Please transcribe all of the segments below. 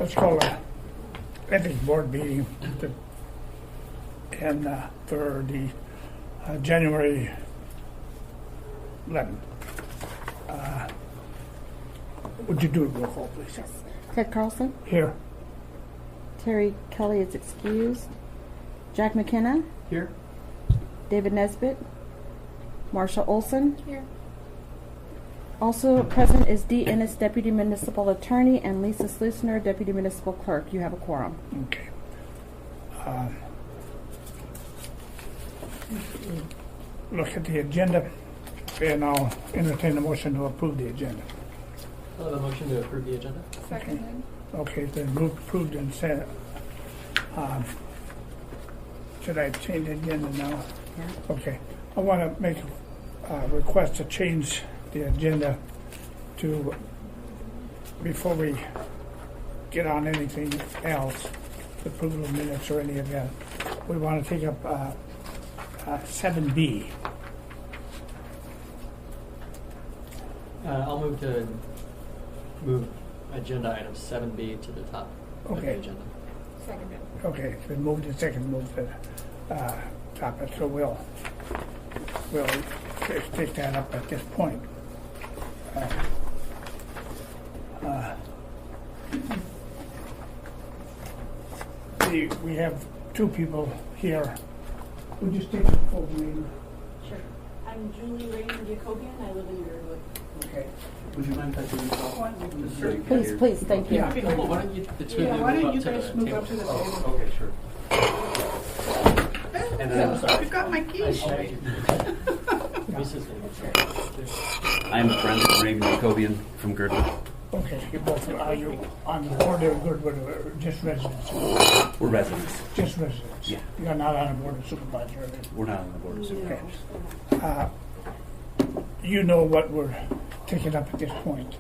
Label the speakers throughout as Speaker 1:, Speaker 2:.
Speaker 1: Let's call a ethics board meeting for the January 11th. Would you do a roll call, please?
Speaker 2: Ted Carlson.
Speaker 1: Here.
Speaker 2: Terry Kelly is excused. Jack McKenna.
Speaker 3: Here.
Speaker 2: David Nesbitt. Marsha Olson.
Speaker 4: Here.
Speaker 2: Also present is Dee Ennis, Deputy Municipal Attorney, and Lisa Slusner, Deputy Municipal Clerk. You have a quorum.
Speaker 1: Okay. Look at the agenda, and I'll entertain a motion to approve the agenda.
Speaker 3: I'll have a motion to approve the agenda.
Speaker 4: Seconded.
Speaker 1: Okay, then moved, approved, and sent. Should I change the agenda now?
Speaker 2: Yeah.
Speaker 1: Okay. I want to make a request to change the agenda to, before we get on anything else, approval of minutes or any of that, we want to take up 7B.
Speaker 3: I'll move agenda item 7B to the top of the
Speaker 1: Okay.
Speaker 3: agenda.
Speaker 4: Seconded.
Speaker 1: Okay, it's been moved and second, moved to top it, so we'll take that up at this point. We have two people here. Would you state your full name?
Speaker 5: Sure. I'm Julie Raymond Jacobian. I live in Girdwood.
Speaker 1: Okay.
Speaker 3: Would you mind if I do this?
Speaker 5: Sure.
Speaker 2: Please, thank you.
Speaker 1: Yeah.
Speaker 3: Why don't you, the two
Speaker 5: Yeah,
Speaker 3: of you
Speaker 5: why don't
Speaker 3: move
Speaker 5: you
Speaker 3: up to
Speaker 5: guys
Speaker 3: the
Speaker 5: move
Speaker 3: table?
Speaker 5: up to the
Speaker 3: Oh,
Speaker 5: table?
Speaker 3: okay, sure. And then, I'm sorry.
Speaker 5: You've got my keys.
Speaker 3: Lisa's gonna
Speaker 6: I'm Brendan Raymond Jacobian from Girdwood.
Speaker 1: Okay, you both, are you on the board of Goodwood or just residents?
Speaker 6: We're residents.
Speaker 1: Just residents?
Speaker 6: Yeah.
Speaker 1: You're not on the board of supervisors?
Speaker 6: We're not on the board of supervisors.
Speaker 1: Okay. You know what we're taking up at this point.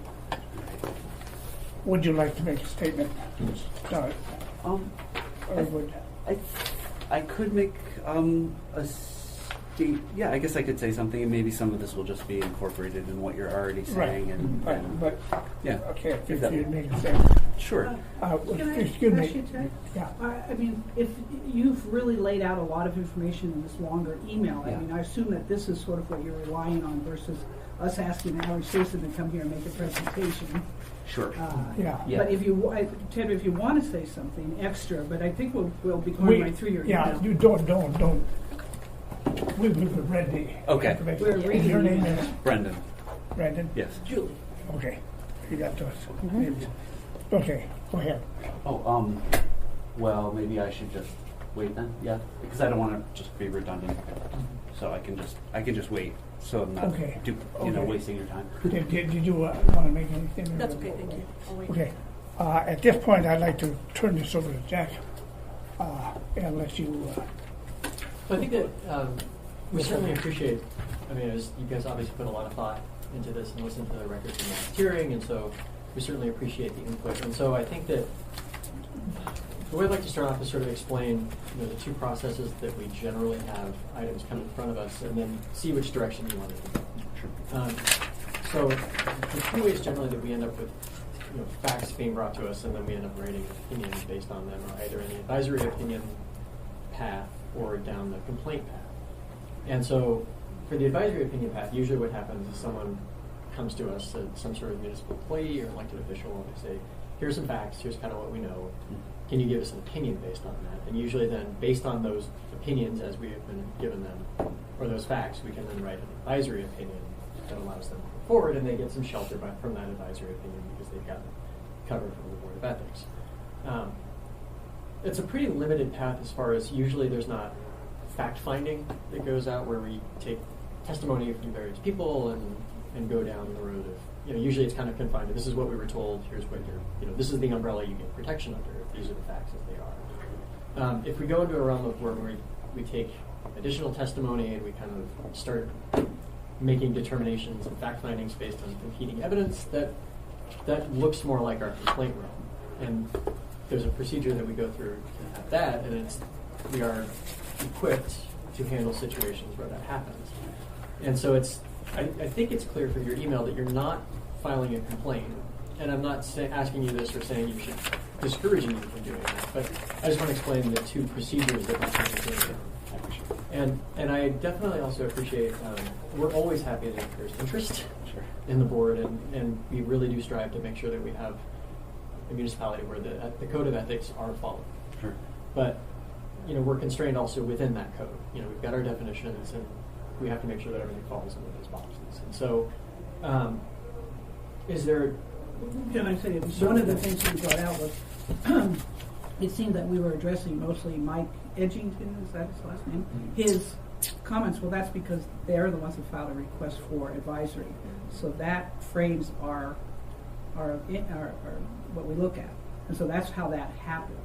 Speaker 1: Would you like to make a statement? Start. Or would,
Speaker 6: I could make a state. Yeah, I guess I could say something, and maybe some of this will just be incorporated in what you're already saying.
Speaker 1: right,
Speaker 6: And
Speaker 1: but,
Speaker 6: yeah,
Speaker 1: okay, if
Speaker 6: that-
Speaker 1: you make a statement.
Speaker 6: sure.
Speaker 5: Can I
Speaker 1: Excuse
Speaker 5: ask you,
Speaker 1: me.
Speaker 5: Ted?
Speaker 1: Yeah.
Speaker 5: I mean, if you've really laid out a lot of information in this longer email, I
Speaker 6: Yeah.
Speaker 5: mean, I assume that this is sort of what you're relying on versus us asking the average citizen to come here and make a presentation.
Speaker 6: Sure.
Speaker 1: Yeah.
Speaker 6: Yeah.
Speaker 5: But if you, Ted, if you want to say something extra, but I think we'll be going right through your email.
Speaker 1: Yeah, you don't. We've read the
Speaker 6: Okay.
Speaker 1: information.
Speaker 5: We're reading
Speaker 1: Your
Speaker 5: the
Speaker 1: name
Speaker 5: email.
Speaker 1: is
Speaker 6: Brendan.
Speaker 1: Brandon?
Speaker 6: Yes.
Speaker 5: Julie.
Speaker 1: Okay. You got those. Okay, go ahead.
Speaker 6: Oh, well, maybe I should just wait then. Yeah, because I don't want to just be redundant. So I can just wait. So I'm not,
Speaker 1: Okay. Okay.
Speaker 6: wasting your time.
Speaker 1: Did you want to make anything?
Speaker 4: That's okay, thank you. I'll wait.
Speaker 1: Okay. At this point, I'd like to turn this over to Jack and let you.
Speaker 3: I think that we certainly appreciate, I mean, you guys obviously put a lot of thought into this and listened to the records from last hearing, and so we certainly appreciate the input. And so I think that the way I'd like to start off is sort of explain the two processes that we generally have items come in front of us, and then see which direction you want to go.
Speaker 6: Sure.
Speaker 3: So the two ways generally that we end up with facts being brought to us, and then we end up writing opinions based on them, are either in the advisory opinion path or down the complaint path. And so for the advisory opinion path, usually what happens is someone comes to us, some sort of municipal employee or elected official, and they say, here's some facts, here's kind of what we know. Can you give us an opinion based on that? And usually then, based on those opinions as we have been given them, or those facts, we can then write an advisory opinion that allows them to move forward, and they get some shelter from that advisory opinion because they've gotten covered from the Board of Ethics. It's a pretty limited path as far as usually there's not fact-finding that goes out where we take testimony from various people and go down the road of, usually it's kind of confined to this is what we were told, here's what this is the umbrella you get protection under if these are the facts as they are. If we go into a realm of where we take additional testimony and we kind of start making determinations and fact findings based on competing evidence, that looks more like our complaint realm. And there's a procedure that we go through to have that, and we are equipped to handle situations where that happens. And so I think it's clear from your email that you're not filing a complaint, and I'm not asking you this or saying you should discourage you from doing that, but I just want to explain the two procedures that we're trying to do.
Speaker 6: I appreciate it.
Speaker 3: And I definitely also appreciate, we're always happy that there's interest
Speaker 6: Sure.
Speaker 3: in the board, and we really do strive to make sure that we have a municipality where the code of ethics are followed.
Speaker 6: Sure.
Speaker 3: But, you know, we're constrained also within that code. You know, we've got our definitions, and we have to make sure that everything falls into those boxes. And so, is there...
Speaker 5: Can I say, one of the things we brought out was, it seemed that we were addressing mostly Mike Edgington, is that his last name? His comments, well, that's because they're the ones who filed a request for advisory. So that frames our what we look at. And so that's how that happened.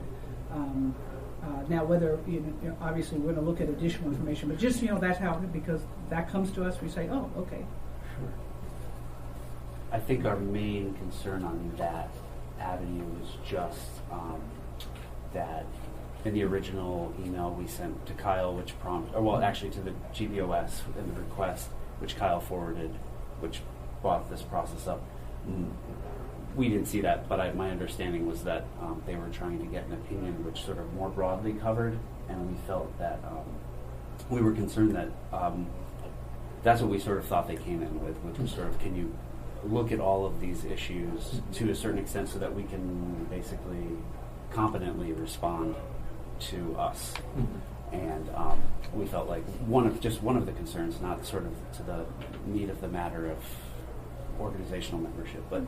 Speaker 5: Now, whether, obviously we're going to look at additional information, but just, that's how, because that comes to us, we say, oh, okay.
Speaker 6: Sure. I think our main concern on that avenue was just that in the original email we sent to Kyle, which actually to the GBOS in the request, which Kyle forwarded, which brought this process up. We didn't see that, but my understanding was that they were trying to get an opinion which sort of more broadly covered, and we felt that we were concerned that that's what we sort of thought they came in with, which was sort of, can you look at all of these issues to a certain extent so that we can basically competently respond to us. And we felt like one of the concerns, not sort of to the meat of the matter of organizational membership, but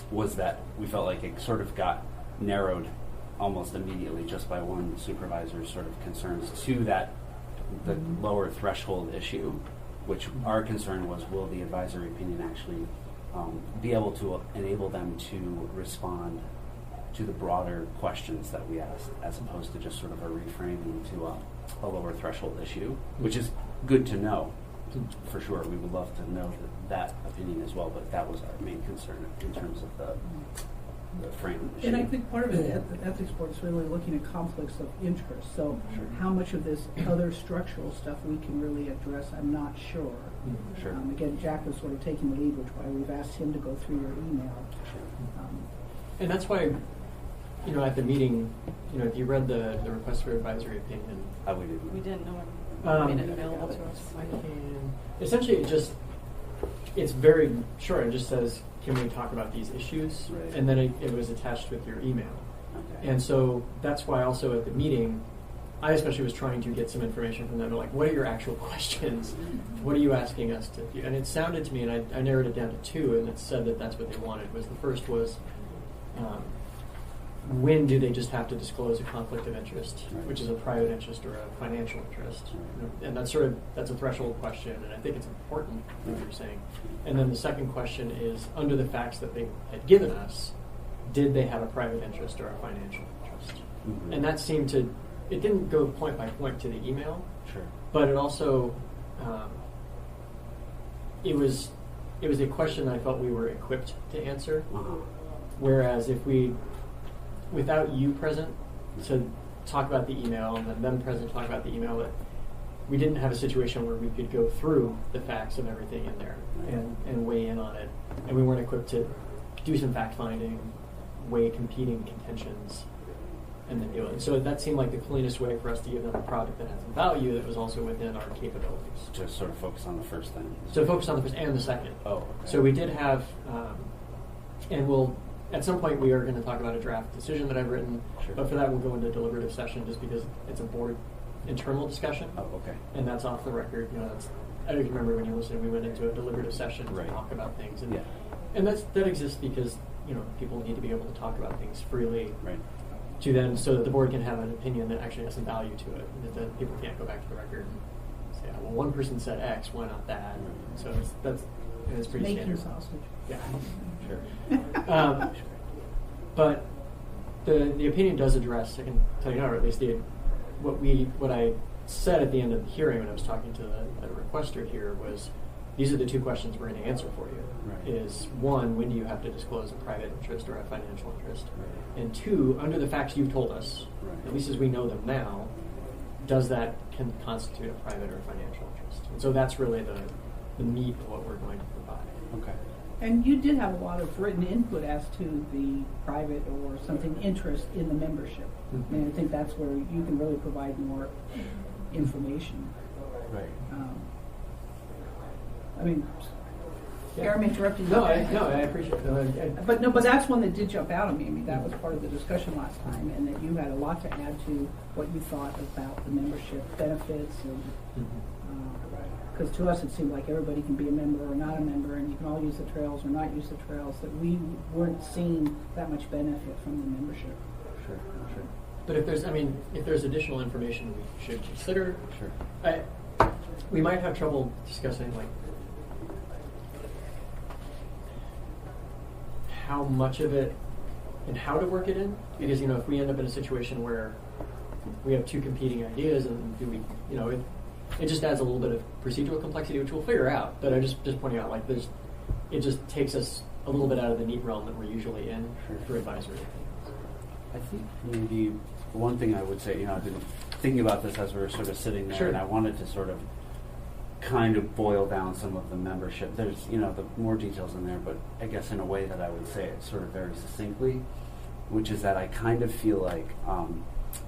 Speaker 6: was that we felt like it sort of got narrowed almost immediately just by one supervisor's sort of concerns to the lower threshold issue, which our concern was, will the advisory opinion actually be able to enable them to respond to the broader questions that we asked, as opposed to just sort of a reframing to a lower threshold issue, which is good to know. For sure, we would love to know that opinion as well, but that was our main concern in terms of the frame issue.
Speaker 5: And I think part of it, the ethics board is really looking at conflicts of interest. So
Speaker 6: Sure.
Speaker 5: how much of this other structural stuff we can really address, I'm not sure.
Speaker 6: Sure.
Speaker 5: Again, Jack was sort of taking the lead, which is why we've asked him to go through your email.
Speaker 3: And that's why, at the meeting, if you read the request for advisory opinion,
Speaker 2: We didn't know
Speaker 3: Um,
Speaker 2: it made it available to us.
Speaker 3: essentially it's very short. It just says, can we talk about these issues?
Speaker 6: Right.
Speaker 3: And then it was attached with your email.
Speaker 6: Okay.
Speaker 3: And so that's why also at the meeting, I especially was trying to get some information from them, like, what are your actual questions? What are you asking us to do? And it sounded to me, and I narrowed it down to two, and it said that that's what they wanted. Was the first was, when do they just have to disclose a conflict of interest,
Speaker 6: Right.
Speaker 3: which is a private interest or a financial interest?
Speaker 6: Right.
Speaker 3: And that's a threshold question, and I think it's important what you're saying. And then the second question is, under the facts that they had given us, did they have a private interest or a financial interest?
Speaker 6: Mhm.
Speaker 3: And that seemed to, it didn't go point by point to the email,
Speaker 6: Sure.
Speaker 3: but it also, it was a question that I felt we were equipped to answer.
Speaker 6: Uh-huh.
Speaker 3: Whereas if we, without you present to talk about the email and then them present to talk about the email, that we didn't have a situation where we could go through the facts of everything in there and weigh in on it. And we weren't equipped to do some fact finding, weigh competing contentions, and then do it. So that seemed like the cleanest way for us to give them a product that had some value that was also within our capabilities.
Speaker 6: To sort of focus on the first thing.
Speaker 3: So focus on the first and the second.
Speaker 6: Oh, okay.
Speaker 3: So we did have, and we'll, at some point we are going to talk about a draft decision that I've written,
Speaker 6: Sure.
Speaker 3: but for that we'll go into deliberative session just because it's a board internal discussion.
Speaker 6: Oh, okay.
Speaker 3: And that's off the record. I don't remember when you listened, we went into a deliberative session
Speaker 6: Right.
Speaker 3: to talk about things. And,
Speaker 6: Yeah.
Speaker 3: and that exists because, people need to be able to talk about things freely
Speaker 6: Right.
Speaker 3: to them so that the board can have an opinion that actually has some value to it. And that the people can't go back to the record and say, well, one person said X, why not that? So it's pretty
Speaker 5: Making
Speaker 3: standard.
Speaker 5: sausage.
Speaker 3: Yeah.
Speaker 6: Sure.
Speaker 3: But the opinion does address, I can tell you now, or at least what I said at the end of the hearing when I was talking to the requester here was, these are the two questions we're going to answer for you.
Speaker 6: Right.
Speaker 3: Is one, when do you have to disclose a private interest or a financial interest?
Speaker 6: Right.
Speaker 3: And two, under the facts you've told us,
Speaker 6: Right.
Speaker 3: at least as we know them now, does that constitute a private or financial interest? And so that's really the meat of what we're going to provide.
Speaker 6: Okay.
Speaker 5: And you did have a lot of written input as to the private or something interest in the membership.
Speaker 3: Mhm.
Speaker 5: And I think that's where you can really provide more information.
Speaker 6: Right.
Speaker 5: I mean,
Speaker 3: Yeah.
Speaker 5: I'm interrupting you.
Speaker 3: No, I appreciate it.
Speaker 5: But that's one that did jump out at me. I mean, that was part of the discussion last time, and that you had a lot to add to what you thought about the membership benefits, and because to us it seemed like everybody can be a member or not a member, and you can all use the trails or not use the trails. That we weren't seeing that much benefit from the membership.
Speaker 6: Sure.
Speaker 3: But if there's additional information we should consider,
Speaker 6: Sure.
Speaker 3: we might have trouble discussing like how much of it and how to work it in, because if we end up in a situation where we have two competing ideas, and do we, it just adds a little bit of procedural complexity, which we'll figure out. But I'm just pointing out, like, it just takes us a little bit out of the neat realm that we're usually in for advisory.
Speaker 6: I think maybe one thing I would say, I've been thinking about this as we were sort of sitting there,
Speaker 3: Sure.
Speaker 6: and I wanted to sort of kind of boil down some of the membership. There's, the more details in there, but I guess in a way that I would say it sort of very succinctly, which is that I kind of feel like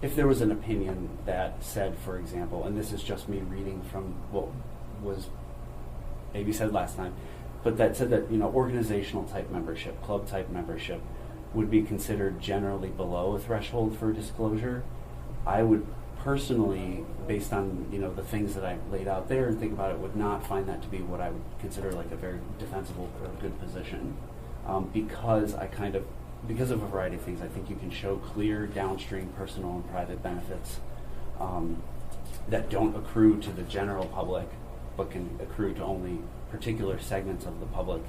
Speaker 6: if there was an opinion that said, for example, and this is just me reading from what was maybe said last time, but that said that, organizational type membership, club type membership would be considered generally below a threshold for disclosure, I would personally, based on the things that I've laid out there and think about it, would not find that to be what I would consider like a very defensible or good position, because because of a variety of things. I think you can show clear downstream personal and private benefits that don't accrue to the general public, but can accrue to only particular segments of the public.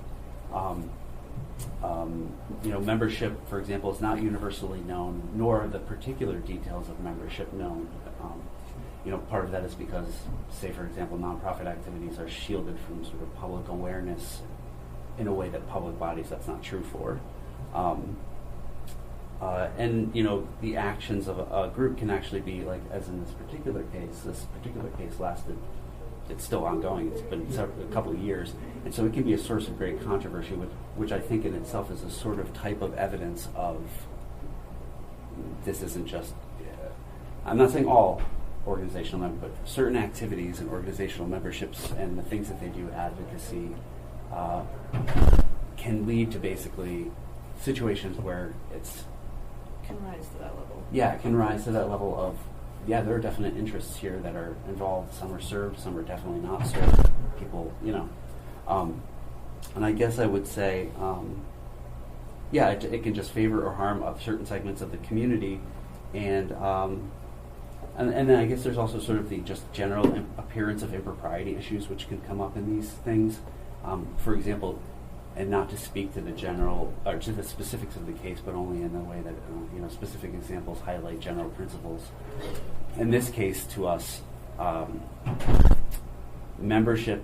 Speaker 6: Membership, for example, is not universally known, nor are the particular details of membership known. Part of that is because, say, for example, nonprofit activities are shielded from sort of public awareness in a way that public bodies that's not true for. And the actions of a group can actually be, like, as in this particular case lasted, it's still ongoing, it's been a couple of years, and so it can be a source of great controversy, which I think in itself is a sort of type of evidence of this isn't just, I'm not saying all organizational members, but certain activities and organizational memberships and the things that they do, advocacy, can lead to basically situations where it's
Speaker 2: Can rise to that level.
Speaker 6: yeah, it can rise to that level of, there are definite interests here that are involved. Some are served, some are definitely not served. People, and I guess I would say, it can just favor or harm of certain segments of the community, and then I guess there's also sort of the just general appearance of impropriety issues which can come up in these things. For example, and not to speak to the general or to the specifics of the case, but only in the way that specific examples highlight general principles. In this case, to us, membership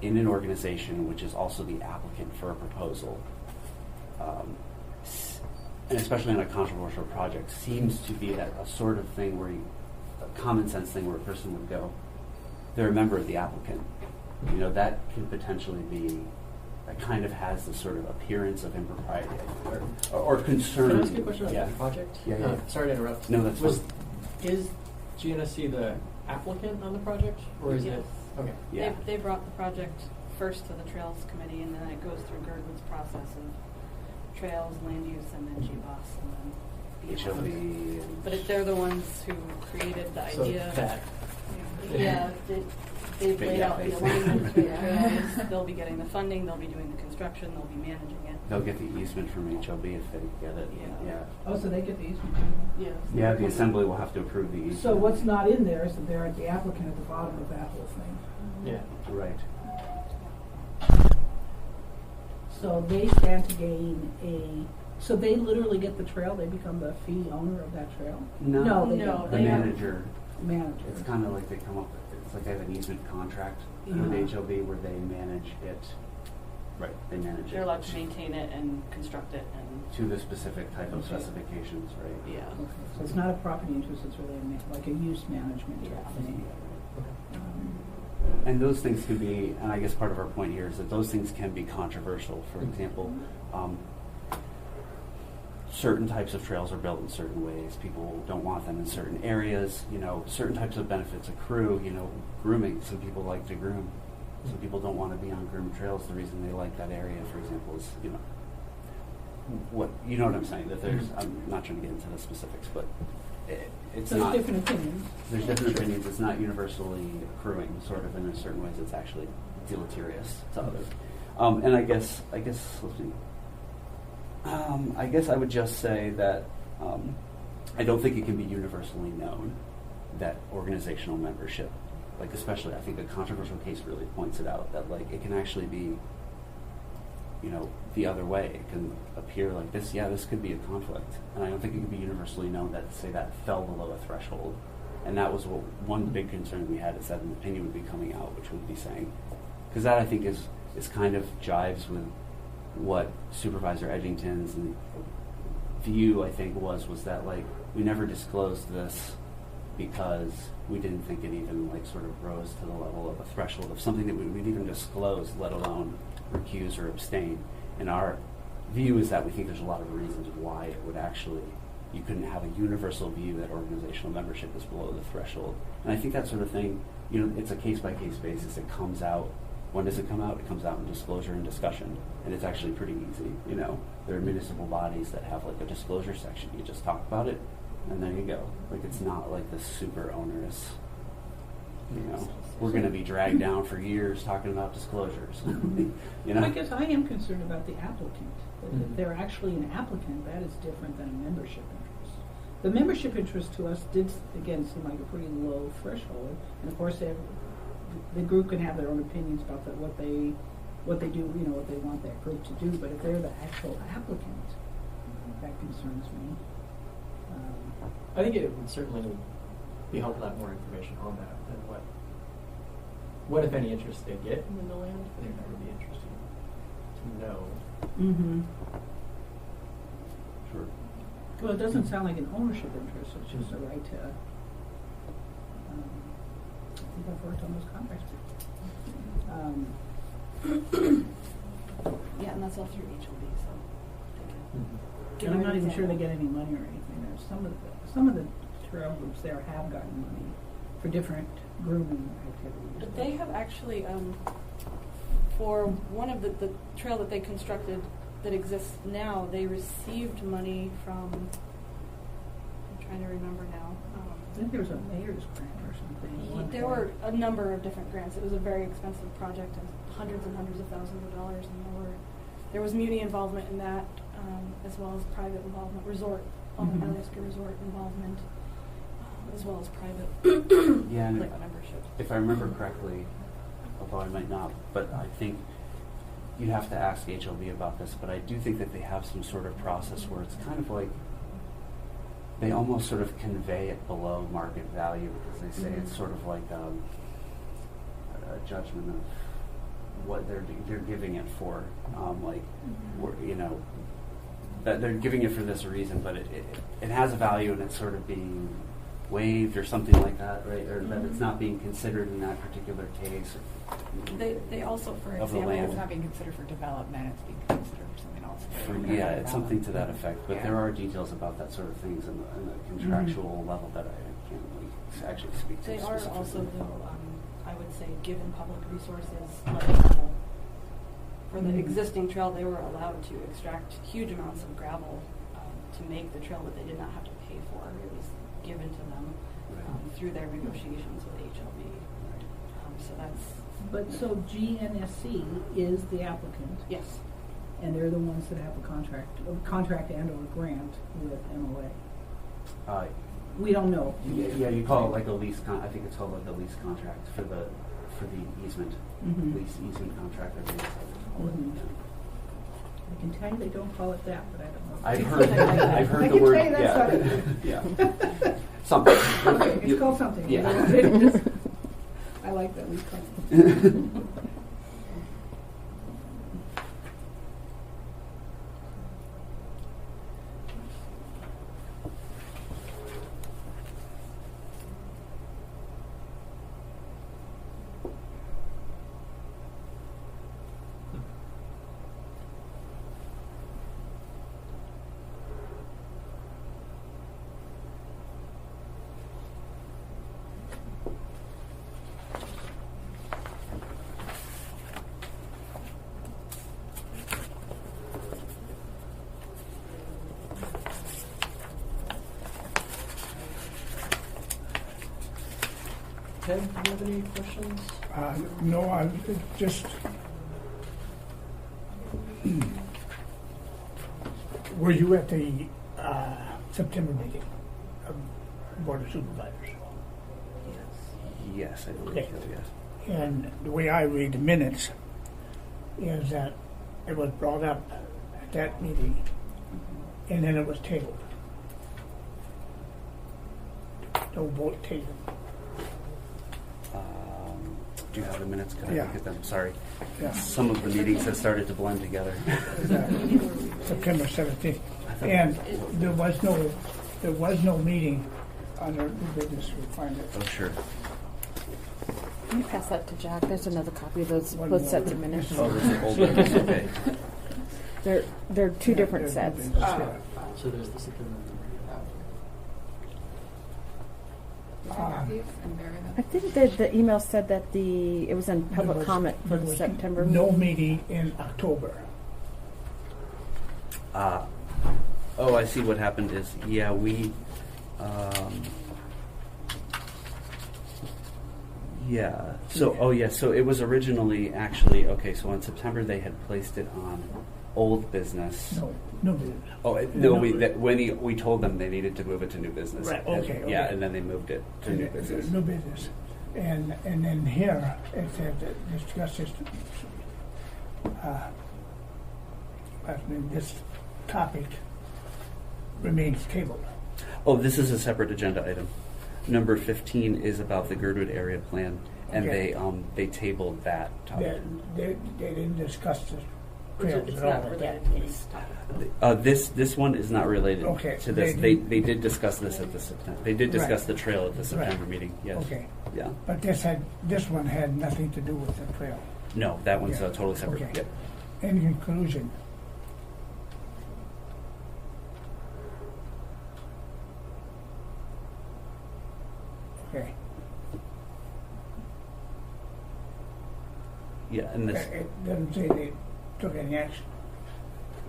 Speaker 6: in an organization which is also the applicant for a proposal, and especially on a controversial project, seems to be that a sort of thing where a common sense thing where a person would go, they're a member of the applicant. That could potentially be. That kind of has the sort of appearance of impropriety or concern.
Speaker 3: Can I ask you a question about
Speaker 6: Yeah.
Speaker 3: the project?
Speaker 6: Yeah.
Speaker 3: Sorry to interrupt.
Speaker 6: No, that's fine.
Speaker 3: Is GNSC the applicant on the project, or is
Speaker 7: Yes.
Speaker 3: it? Okay.
Speaker 6: Yeah.
Speaker 7: They brought the project first to the Trails Committee, and then it goes through Girdwood's process of Trails, Land Use, and then GBOS, and then
Speaker 6: HOV.
Speaker 7: beyond. But if they're the ones who created the
Speaker 3: So
Speaker 7: idea,
Speaker 3: that.
Speaker 7: yeah, they've
Speaker 6: But
Speaker 7: laid
Speaker 6: yeah,
Speaker 7: out the
Speaker 6: basically.
Speaker 7: alignment with Trails. They'll be getting the funding, they'll be doing the construction, they'll be managing it.
Speaker 6: They'll get the easement from HOB if they get it.
Speaker 7: Yeah.
Speaker 5: Oh, so they get the easement.
Speaker 7: Yes.
Speaker 6: Yeah, the assembly will have to approve the easement.
Speaker 5: So what's not in there is that they're at the applicant at the bottom of that whole thing.
Speaker 3: Yeah.
Speaker 6: Right.
Speaker 5: So they stand to gain so they literally get the trail, they become the fee owner of that trail?
Speaker 6: No.
Speaker 5: No, they
Speaker 7: No,
Speaker 5: don't.
Speaker 6: The
Speaker 7: they have-
Speaker 6: manager.
Speaker 5: Manager.
Speaker 6: It's kind of like they come up. It's like they have an easement contract
Speaker 5: Yeah.
Speaker 6: with HOB where they manage it. Right. They manage
Speaker 7: They're
Speaker 6: it
Speaker 7: allowed to maintain it and construct it and,
Speaker 6: to the specific type of
Speaker 5: Okay.
Speaker 6: specifications. Right.
Speaker 7: yeah.
Speaker 5: Okay, so it's not a property interest, it's really like a use management type thing.
Speaker 6: And those things can be, and I guess part of our point here is that those things can be controversial. For example, certain types of trails are built in certain ways. People don't want them in certain areas. You know, certain types of benefits accrue. You know, grooming. Some people like to groom. Some people don't want to be on groomed trails. The reason they like that area, for example, is, you know, what I'm saying. That there's, I'm not trying to get into the specifics, but it's
Speaker 5: There's
Speaker 6: not.
Speaker 5: different opinions.
Speaker 6: There's different opinions. It's not universally accruing. Sort of, in certain ways, it's actually deleterious to others. And I guess let's see. I guess I would just say that I don't think it can be universally known that organizational membership, like especially I think a controversial case really points it out, that like it can actually be, you know, the other way. It can appear like this, yeah, this could be a conflict. And I don't think it can be universally known that, say, that fell below a threshold. And that was what one big concern we had, is that an opinion would be coming out, which would be saying, because that I think is kind of jives with what Supervisor Edgington's view, I think, was that like we never disclosed this because we didn't think it even like sort of rose to the level of a threshold of something that we'd even disclose, let alone recuse or abstain. And our view is that we think there's a lot of reasons why it would actually, you couldn't have a universal view that organizational membership is below the threshold. And I think that sort of thing, you know, it's a case-by-case basis. It comes out. When does it come out? It comes out in disclosure and discussion. And it's actually pretty easy, you know. There are municipal bodies that have like a disclosure section. You just talk about it, and there you go. Like, it's not like this super onerous, you know, we're going to be dragged down for years talking about disclosures. You know?
Speaker 5: I guess I am concerned about the applicant. That if they're actually an applicant, that is different than a membership interest. The membership interest to us did, again, seem like a pretty low threshold. And of course, the group can have their own opinions about what they do, you know, what they want that group to do. But if they're the actual applicant, that concerns me.
Speaker 3: I think it would certainly be helpful to have more information on that than what if any interest they get in the land. I think that would be interesting to know.
Speaker 5: Mm-hmm.
Speaker 6: Sure.
Speaker 5: Well, it doesn't sound like an ownership interest. It's just a right to. I think I've worked on those contracts.
Speaker 7: Yeah, and that's all through HLB, so.
Speaker 5: And I'm not even sure they get any money or anything. There's some of the trail groups there have gotten money for different grooming activities.
Speaker 7: But they have actually, for one of the trail that they constructed that exists now, they received money from, I'm trying to remember now.
Speaker 5: I think there was a mayor's grant or something. at one
Speaker 7: There
Speaker 5: point.
Speaker 7: were a number of different grants. It was a very expensive project, and hundreds of thousands of dollars, and there was muni involvement in that, as well as private involvement, resort, Alaska resort involvement, as well as private
Speaker 6: Yeah, and
Speaker 7: like membership.
Speaker 6: if I remember correctly, although I might not, but I think you'd have to ask HLB about this, but I do think that they have some sort of process where it's kind of like they almost sort of convey it below market value, because they say it's sort of like a judgment of what they're giving it for, you know, that they're giving it for this reason, but it has a value and it's sort of being waived or something like that, right? Or that it's not being considered in that particular case.
Speaker 7: They also, for
Speaker 6: Of the
Speaker 7: example,
Speaker 6: land.
Speaker 8: It's not being considered for development, it's being considered for something else.
Speaker 6: Yeah, it's something to that effect, but
Speaker 8: Yeah.
Speaker 6: there are details about that sort of things in the contractual level that I can't really actually speak to
Speaker 7: they are
Speaker 6: specifically.
Speaker 7: also, though, I would say, given public resources, like for the existing trail, they were allowed to extract huge amounts of gravel to make the trail that they did not have to pay for. It was given to them through their negotiations with HLB. So that's,
Speaker 5: But so GNSC is the applicant,
Speaker 7: yes.
Speaker 5: and they're the ones that have a contract and or grant with MOA. We don't know.
Speaker 6: Yeah, you call it like a lease I think it's called like a lease contract for the easement.
Speaker 5: Mhm.
Speaker 6: Lease easement contract, I think it's called.
Speaker 5: Mhm. I can tell you they don't call it that, but I don't know.
Speaker 6: I've heard
Speaker 5: I
Speaker 6: the
Speaker 5: can
Speaker 6: word,
Speaker 5: tell you that's
Speaker 6: yeah.
Speaker 5: not
Speaker 6: Yeah. Something.
Speaker 5: Okay, it's called something.
Speaker 6: Yeah.
Speaker 5: I like that we call it.
Speaker 3: Ted, do you have any questions?
Speaker 1: No, I just. Were you at the September meeting of Board of Supervisors?
Speaker 6: Yes, I believe
Speaker 1: Okay.
Speaker 6: so, yes.
Speaker 1: And the way I read the minutes is that it was brought up at that meeting, and then it was tabled. No vote taken.
Speaker 6: Do you have the minutes? Could I
Speaker 1: Yeah.
Speaker 6: look at them? Sorry.
Speaker 1: Yeah.
Speaker 6: Some of the meetings have started to blend together.
Speaker 1: September 17th. And there was no meeting under new business requirement.
Speaker 6: Oh, sure.
Speaker 2: Can you pass that to Jack? There's another copy of those
Speaker 1: One
Speaker 2: both
Speaker 1: more.
Speaker 2: sets of minutes.
Speaker 1: This is-
Speaker 6: Oh, this is old business, okay.
Speaker 2: They're two different
Speaker 1: There's
Speaker 2: sets.
Speaker 1: new business, yeah.
Speaker 3: So there's the September.
Speaker 4: And bury them.
Speaker 2: I think that the email said that it was in
Speaker 1: There
Speaker 2: public
Speaker 1: was-
Speaker 2: comment for
Speaker 1: there
Speaker 2: the
Speaker 1: was
Speaker 2: September.
Speaker 1: No meeting in October.
Speaker 6: Oh, I see what happened is, yeah, yeah, so, oh yeah, so it was originally actually, okay, so in September they had placed it on old business.
Speaker 1: No business.
Speaker 6: Oh, no, we told them they needed to move it to new business.
Speaker 1: Right,
Speaker 6: And-
Speaker 1: okay,
Speaker 6: Yeah,
Speaker 1: okay.
Speaker 6: and then they moved it to new business.
Speaker 1: New business. And then here, it said that discuss this, this topic remains tabled.
Speaker 6: Oh, this is a separate agenda item. Number 15 is about the Girdwood area plan, and
Speaker 1: Okay.
Speaker 6: they tabled that topic.
Speaker 1: They didn't discuss the trails
Speaker 7: It's
Speaker 1: at all
Speaker 7: not
Speaker 1: at
Speaker 7: related
Speaker 1: that
Speaker 7: to
Speaker 1: meeting.
Speaker 7: this topic.
Speaker 6: This one is not related
Speaker 1: Okay,
Speaker 6: to this.
Speaker 1: they
Speaker 6: They did discuss this at the September. They did discuss
Speaker 1: Right.
Speaker 6: the trail at the September
Speaker 1: Right.
Speaker 6: meeting. Yes.
Speaker 1: Okay,
Speaker 6: Yeah.
Speaker 1: but this one had nothing to do with the trail.
Speaker 6: No, that one's
Speaker 1: Yeah.
Speaker 6: totally separate.
Speaker 1: Okay.
Speaker 6: Yep.
Speaker 1: In conclusion, okay,
Speaker 6: Yeah, and this.
Speaker 1: it doesn't say they took any action.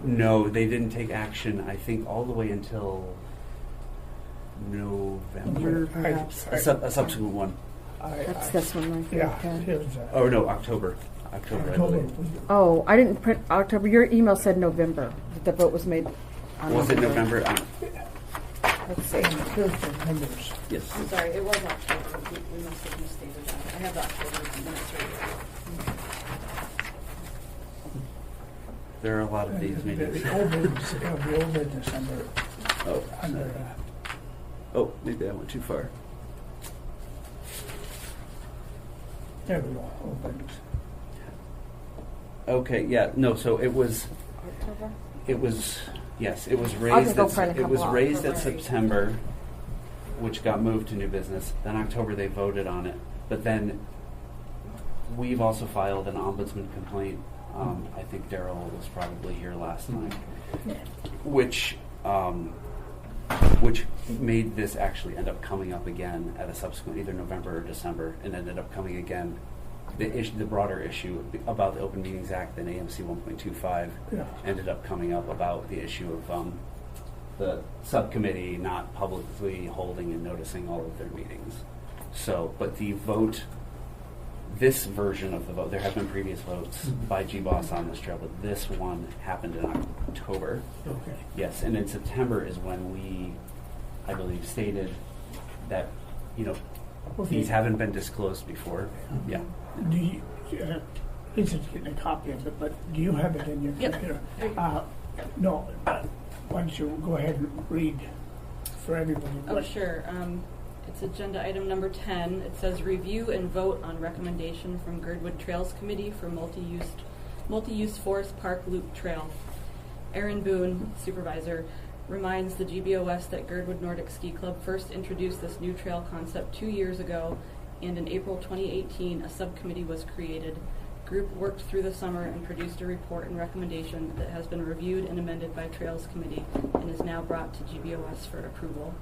Speaker 6: No, they didn't take action. I think all the way until November, perhaps a subsequent one.
Speaker 2: That's this one right there.
Speaker 1: Yeah,
Speaker 2: Ted.
Speaker 1: it was,
Speaker 6: Oh no, October. I
Speaker 1: October.
Speaker 6: believe.
Speaker 2: Oh, I didn't print October. Your email said November. The vote was made on
Speaker 6: Was it November?
Speaker 2: Let's see.
Speaker 1: Here's the numbers.
Speaker 6: Yes.
Speaker 7: I'm sorry, it was October. We must have misstated that. I have the October minutes right here.
Speaker 6: There are a lot of these
Speaker 1: The
Speaker 6: meetings.
Speaker 1: old business
Speaker 6: Oh,
Speaker 1: under,
Speaker 6: oh, maybe I went too far.
Speaker 1: there we go, old business.
Speaker 6: Okay, yeah, no, so it was,
Speaker 2: October?
Speaker 6: yes, it was
Speaker 2: just
Speaker 6: raised,
Speaker 2: go print a
Speaker 6: it was
Speaker 2: couple
Speaker 6: raised at
Speaker 7: October.
Speaker 6: September, which got moved to new business. Then October, they voted on it. But then we've also filed an ombudsman complaint. I think Daryl was probably here last night, which made this actually end up coming up again at a subsequent, either November or December, and ended up coming again. The broader issue about the Open Meetings Act and AMC 1.25
Speaker 1: Yeah.
Speaker 6: ended up coming up about the issue of the subcommittee not publicly holding and noticing all of their meetings. So, but the vote, this version of the vote, there have been previous votes by GBOS on this trail, but this one happened in October.
Speaker 1: Okay.
Speaker 6: Yes, and in September is when we, I believe, stated that, these haven't been disclosed before. Yeah.
Speaker 1: Do you, Lisa's getting a copy of it, but do you have it in your
Speaker 7: Yep.
Speaker 1: computer? No, why don't you go ahead and read for everybody?
Speaker 7: Oh, sure. It's agenda item number 10. It says review and vote on recommendation from Girdwood Trails Committee for multi-use Forest Park Loop Trail. Aaron Boone, supervisor, reminds the GBOS that Girdwood Nordic Ski Club first introduced this new trail concept 2 years ago, and in April 2018, a subcommittee was created. Group worked through the summer and produced a report and recommendation that has been reviewed and amended by Trails Committee and is now brought to GBOS for approval.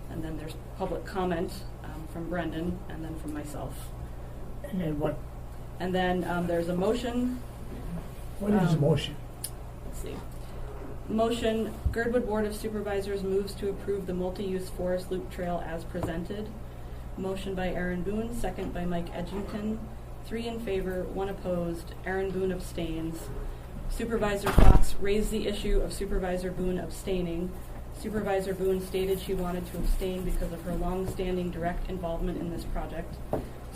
Speaker 7: And then there's public comment from Brendan and then from myself.
Speaker 1: And then what
Speaker 7: And then there's a motion.
Speaker 1: is the motion?
Speaker 7: Let's see. Motion, Girdwood Board of Supervisors moves to approve the multi-use forest loop trail as presented. Motion by Aaron Boone, second by Mike Edgington. 3 in favor, 1 opposed. Aaron Boone abstains. Supervisor Fox raised the issue of Supervisor Boone abstaining. Supervisor Boone stated she wanted to abstain because of her long-standing direct involvement in this project.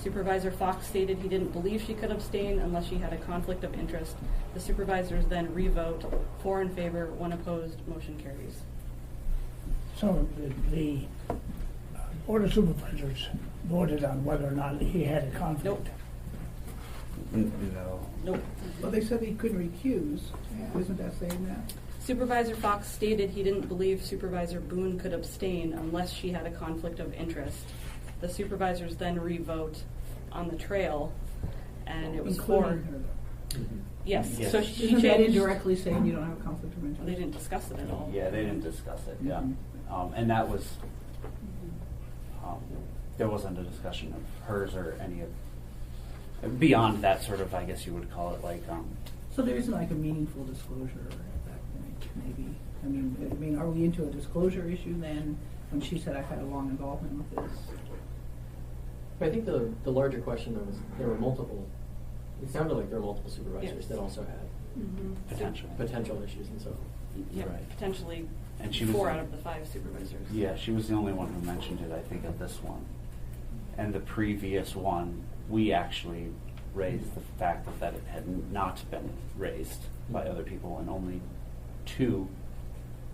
Speaker 7: Supervisor Fox stated he didn't believe she could abstain unless she had a conflict of interest. The supervisors then revote. 4 in favor, 1 opposed. Motion carries.
Speaker 1: So the Board of Supervisors voted on whether or not he had a conflict.
Speaker 7: Nope.
Speaker 6: No.
Speaker 7: Nope.
Speaker 5: Well, they said he couldn't recuse. Isn't that saying that?
Speaker 7: Supervisor Fox stated he didn't believe Supervisor Boone could abstain unless she had a conflict of interest. The supervisors then revote on the trail, and it was
Speaker 5: Including
Speaker 7: 4.
Speaker 5: her.
Speaker 7: Yes,
Speaker 6: Yes.
Speaker 7: so she
Speaker 5: Isn't that
Speaker 7: changed.
Speaker 5: indirectly saying you don't have a conflict of interest?
Speaker 7: They didn't discuss it at all.
Speaker 6: Yeah, they didn't discuss it, yeah.
Speaker 5: Mhm.
Speaker 6: And that was, there wasn't a discussion of hers or any of, beyond that sort of, I guess you would call it like,
Speaker 5: So there isn't like a meaningful disclosure at that point, maybe? I mean, are we into a disclosure issue then, when she said I've had a long involvement with this?
Speaker 3: But I think the larger question though is there were multiple, it sounded like there were multiple supervisors
Speaker 7: Yes.
Speaker 3: that also had
Speaker 7: Mhm.
Speaker 6: potential.
Speaker 3: potential issues, and so.
Speaker 7: Yeah,
Speaker 6: Right.
Speaker 7: potentially
Speaker 6: And she was
Speaker 7: 4
Speaker 6: the-
Speaker 7: out of the 5 supervisors.
Speaker 6: Yeah, she was the only one who mentioned it, I think, at this one. And the previous one, we actually raised the fact that it had not been raised by other people, and only 2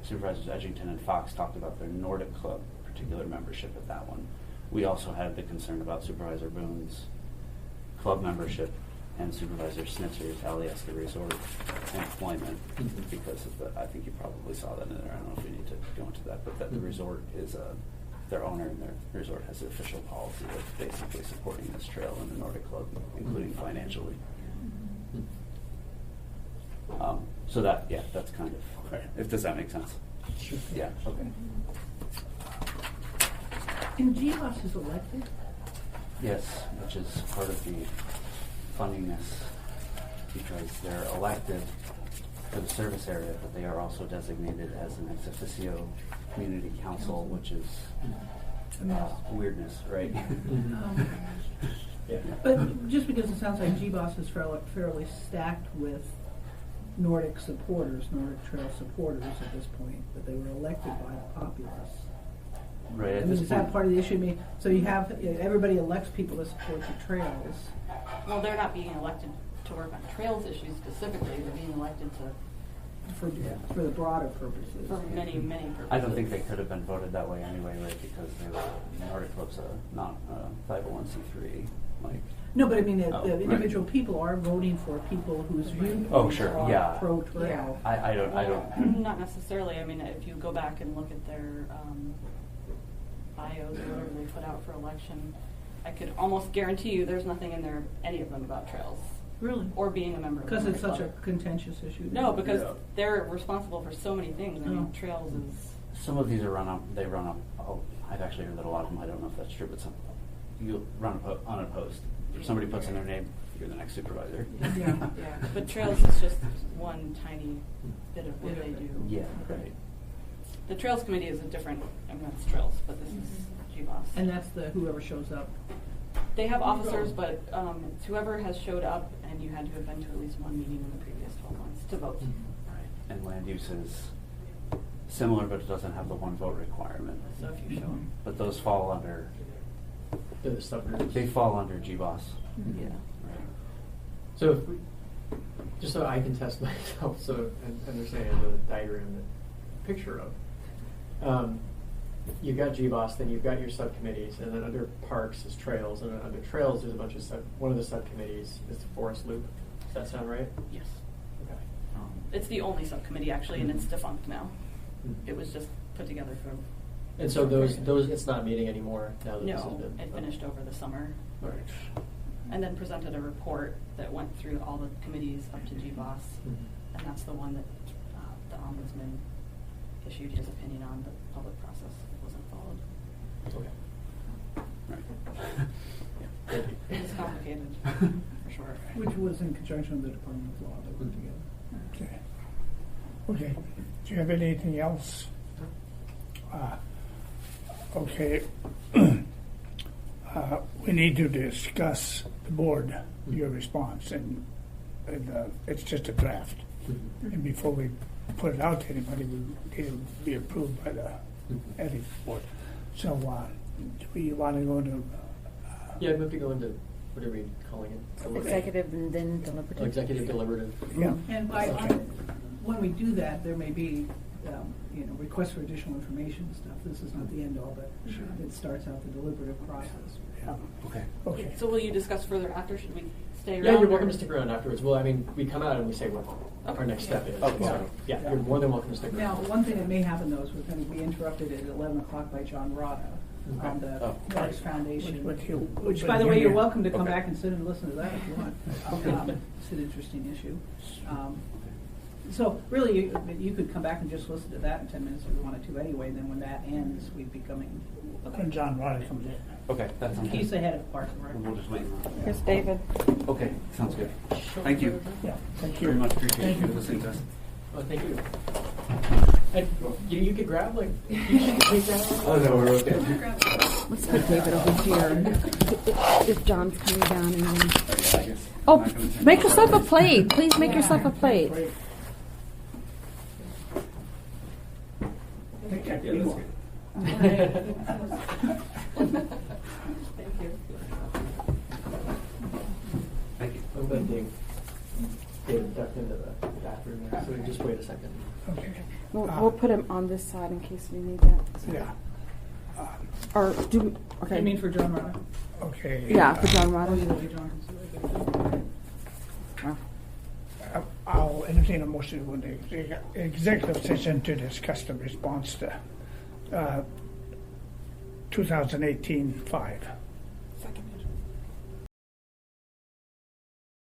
Speaker 6: Supervisors Edgington and Fox talked about their Nordic Club particular membership at that one. We also had the concern about Supervisor Boone's club membership and Supervisor Snitzer's Alyeska Resort employment,
Speaker 3: Mhm.
Speaker 6: because of the, I think you probably saw that in there, I don't know if we need to go into that, but that the
Speaker 3: Mhm.
Speaker 6: resort is their owner and their resort has an official policy of basically supporting this trail and the Nordic Club, including financially. So that, yeah, that's kind of, if does that make sense?
Speaker 3: Sure.
Speaker 6: Yeah, okay.
Speaker 5: And GLOS is elected?
Speaker 6: Yes, which is part of the fundingness, because they're elected for the service area, but they are also designated as an ex officio community council, which is weirdness, right?
Speaker 5: Um,
Speaker 3: Yeah.
Speaker 5: But just because it sounds like GBOS is fairly stacked with Nordic supporters, Nordic Trail supporters at this point, that they were elected by the populace.
Speaker 6: Right,
Speaker 5: I
Speaker 6: at
Speaker 5: mean,
Speaker 6: this
Speaker 5: is that
Speaker 6: point-
Speaker 5: part of the issue? I mean, so you have, everybody elects people to support the trails.
Speaker 7: Well, they're not being elected to work on trails issues specifically. They're being elected to,
Speaker 5: For the broader purposes.
Speaker 7: for many, many purposes.
Speaker 6: I don't think they could have been voted that way anyway, right, because they were, Nordic Club's not a 501c3, like.
Speaker 5: No, but I mean,
Speaker 6: Oh,
Speaker 5: the
Speaker 6: right.
Speaker 5: individual people are voting for people whose
Speaker 6: Oh,
Speaker 5: viewpoints
Speaker 6: sure,
Speaker 5: are
Speaker 6: yeah.
Speaker 5: pro-trail.
Speaker 6: I don't.
Speaker 7: Not necessarily. I mean, if you go back and look at their bios or whatever they put out for election, I could almost guarantee you there's nothing in there, any of them, about trails
Speaker 5: Really?
Speaker 7: or being a member of the
Speaker 5: Because it's
Speaker 7: Nordic
Speaker 5: such a
Speaker 7: Club.
Speaker 5: contentious issue.
Speaker 7: No, because
Speaker 6: Yeah.
Speaker 7: they're responsible for so many things. I mean,
Speaker 5: Oh.
Speaker 7: trails is.
Speaker 6: Some of these are they run up, I've actually heard that a lot of them, I don't know if that's true, but you run unopposed. If somebody puts in their name, you're the next supervisor.
Speaker 5: Yeah.
Speaker 7: Yeah, but trails is just one tiny bit of what they do.
Speaker 6: Yeah, right.
Speaker 7: The Trails Committee is a different, I mean, that's trails, but this is GBOS.
Speaker 5: And that's the whoever shows up.
Speaker 7: They have officers, but it's whoever has showed up, and you had to have been to at least one meeting in the previous 12 months to vote.
Speaker 6: Right. And land use is similar, but it doesn't have the 1 vote requirement.
Speaker 7: So if you show up.
Speaker 6: But those fall under,
Speaker 3: The subgroups.
Speaker 6: they fall under GBOS.
Speaker 7: Yeah.
Speaker 6: Right.
Speaker 3: So if we, just so I can test myself, so and understand the diagram, the picture of, you've got GBOS, then you've got your subcommittees, and then under parks is trails, and then under trails there's a bunch of one of the subcommittees is the forest loop. Does that sound right?
Speaker 7: Yes.
Speaker 3: Okay.
Speaker 7: It's the only subcommittee, actually, and it's defunct now. It was just put together for.
Speaker 3: And so those it's not meeting anymore now that this has
Speaker 7: No,
Speaker 3: been.
Speaker 7: it finished over the summer.
Speaker 3: Right.
Speaker 7: And then presented a report that went through all the committees up to GBOS. And that's the one that the ombudsman issued his opinion on. The public process wasn't followed.
Speaker 3: Okay.
Speaker 6: Right. Yeah.
Speaker 3: Thank you.
Speaker 7: It's complicated, for sure.
Speaker 5: Which was in conjunction with the Department of Law that went together.
Speaker 1: Okay. Okay. Do you have anything else? Okay. we need to discuss the board, your response, and it's just a draft. And before we put it out to anybody, it'll be approved by the ethics board. So, do we want to go into?
Speaker 3: Yeah, I'd move to go into, what are we calling it?
Speaker 2: Executive and then deliberative.
Speaker 3: Oh, executive deliberative.
Speaker 1: Yeah.
Speaker 5: And when we do that, there may be, requests for additional information and stuff. This is not the end all, but it starts out the deliberative process.
Speaker 1: Yeah.
Speaker 6: Okay.
Speaker 1: Okay.
Speaker 7: So will you discuss further after? Should we stay around?
Speaker 3: Yeah, you're
Speaker 7: or-
Speaker 3: welcome to stick around afterwards. Well, I mean, we come out and we say what our next step is.
Speaker 6: Okay.
Speaker 3: So, yeah, you're more than welcome to stick
Speaker 5: Now,
Speaker 3: around.
Speaker 5: one thing that may happen though is we're going to be interrupted at 11 o'clock by John Rada on the
Speaker 6: Oh.
Speaker 5: Parks Foundation.
Speaker 1: Which,
Speaker 5: By the way, you're welcome to come
Speaker 6: Okay.
Speaker 5: back and sit and listen to that if you want. It's an interesting issue. So really, you could come back and just listen to that in 10 minutes if you wanted to anyway. Then when that ends, we'd be coming.
Speaker 1: When John Roddy comes in.
Speaker 6: Okay, that sounds
Speaker 5: He's
Speaker 6: good.
Speaker 5: the head of Parks and Rec.
Speaker 6: We'll just wait.
Speaker 2: Here's David.
Speaker 6: Okay, sounds good. Thank you.
Speaker 1: Yeah, thank
Speaker 6: Very
Speaker 1: you.
Speaker 6: much appreciate
Speaker 1: Thank
Speaker 6: you
Speaker 1: you.
Speaker 6: listening to us.
Speaker 3: Oh, thank you. And you could grab, like, you should take that.
Speaker 6: Oh, no, we're okay.
Speaker 2: Let's put David over here. If John's coming down and then.
Speaker 6: I guess
Speaker 2: Oh,
Speaker 6: I'm not gonna turn
Speaker 2: make
Speaker 6: it
Speaker 2: yourself a
Speaker 6: off.
Speaker 2: plate. Please make yourself a plate.
Speaker 1: Take that,
Speaker 6: Yeah,
Speaker 1: you
Speaker 6: that's
Speaker 1: go.
Speaker 6: good. Thank you.
Speaker 3: I'm going to David ducked into the bathroom there, so just wait a second.
Speaker 1: Okay.
Speaker 2: We'll put him on this side in case we need that.
Speaker 1: Yeah.
Speaker 2: Or do, okay.
Speaker 5: I mean for John Rada.
Speaker 1: Okay.
Speaker 2: Yeah, for John
Speaker 5: Oh, you
Speaker 2: Rodden.
Speaker 5: know, John can see it.
Speaker 1: I'll entertain a motion to go into executive session to discuss the response to 2018-5.